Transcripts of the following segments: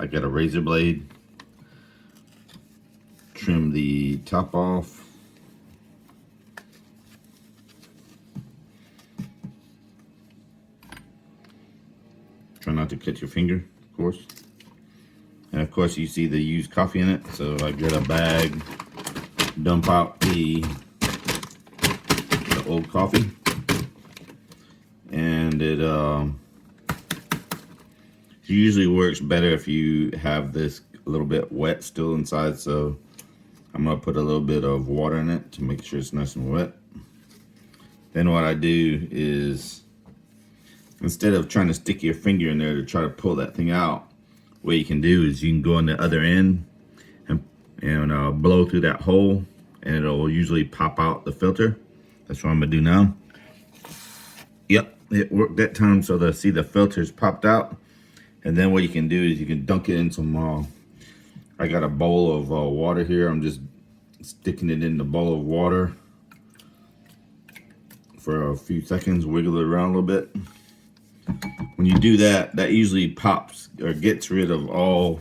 I got a razor blade. Trim the top off. Try not to cut your finger, of course. And of course you see the used coffee in it. So I get a bag, dump out the old coffee. And it usually works better if you have this a little bit wet still inside. So I'm gonna put a little bit of water in it to make sure it's nice and wet. Then what I do is, instead of trying to stick your finger in there to try to pull that thing out, what you can do is you can go on the other end and blow through that hole, and it'll usually pop out the filter. That's what I'm gonna do now. Yep, it worked that time. So the filters popped out. And then what you can do is you can dunk it in some, I got a bowl of water here. I'm just sticking it in the bowl of water for a few seconds, wiggle it around a little bit. When you do that, that usually pops or gets rid of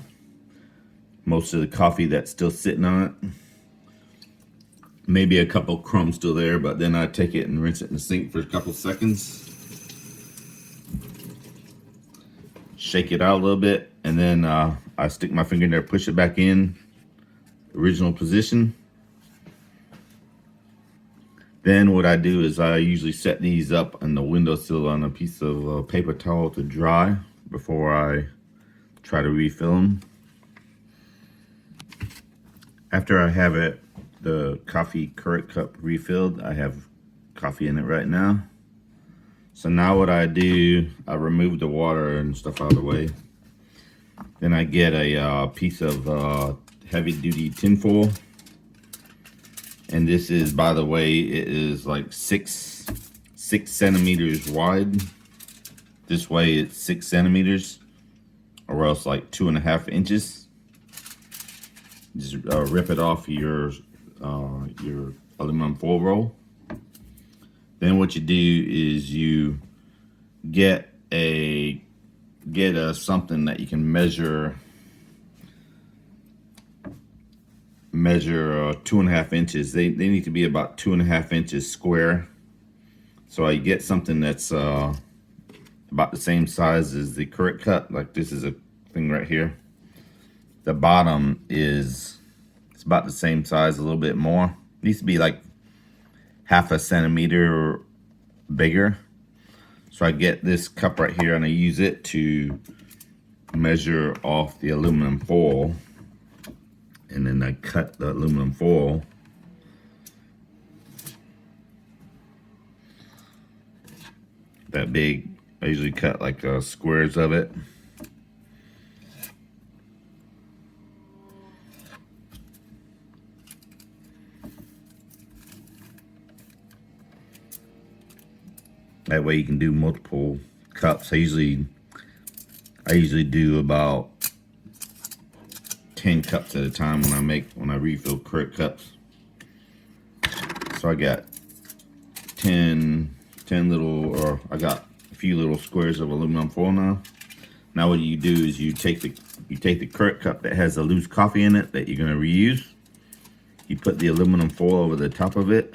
most of the coffee that's still sitting on it. Maybe a couple crumbs still there, but then I take it and rinse it in the sink for a couple seconds. Shake it out a little bit, and then I stick my finger in there, push it back in original position. Then what I do is I usually set these up on the windowsill on a piece of paper towel to dry before I try to refill them. After I have the coffee Keurig cup refilled, I have coffee in it right now. So now what I do, I remove the water and stuff out of the way. Then I get a piece of heavy duty tinfoil. And this is, by the way, it is like six centimeters wide. This way it's 6 centimeters, or else like 2.5 inches. Just rip it off your aluminum foil roll. Then what you do is you get something that you can measure 2.5 inches. They need to be about 2.5 inches square. So I get something that's about the same size as the Keurig cup. Like this is a thing right here. The bottom it's about the same size, a little bit more. It needs to be like 0.5 centimeter bigger. So I get this cup right here and I use it to measure off the aluminum foil. And then I cut the aluminum foil. That big, I usually cut like squares of it. That way you can do multiple cups. I usually do about 10 cups at a time when I refill Keurig cups. So I got 10 little, or I got a few little squares of aluminum foil now. Now what you do is you take the Keurig cup that has a loose coffee in it that you're gonna reuse. You put the aluminum foil over the top of it.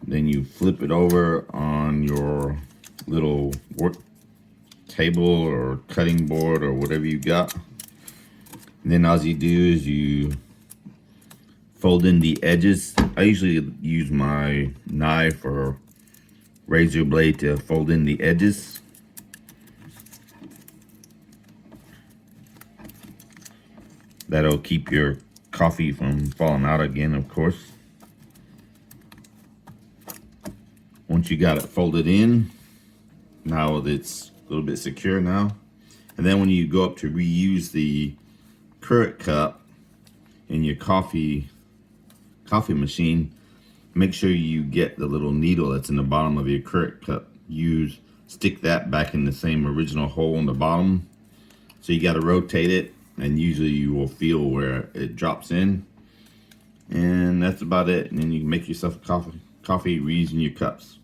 Then you flip it over on your little work table or cutting board or whatever you got. And then all you do is you fold in the edges. I usually use my knife or razor blade to fold in the edges. That'll keep your coffee from falling out again, of course. Once you got it folded in, now it's a little bit secure now. And then when you go up to reuse the Keurig cup in your coffee machine, make sure you get the little needle that's in the bottom of your Keurig cup. Stick that back in the same original hole in the bottom. So you got to rotate it, and usually you will feel where it drops in. And that's about it. And then you can make yourself a coffee reusing your cups.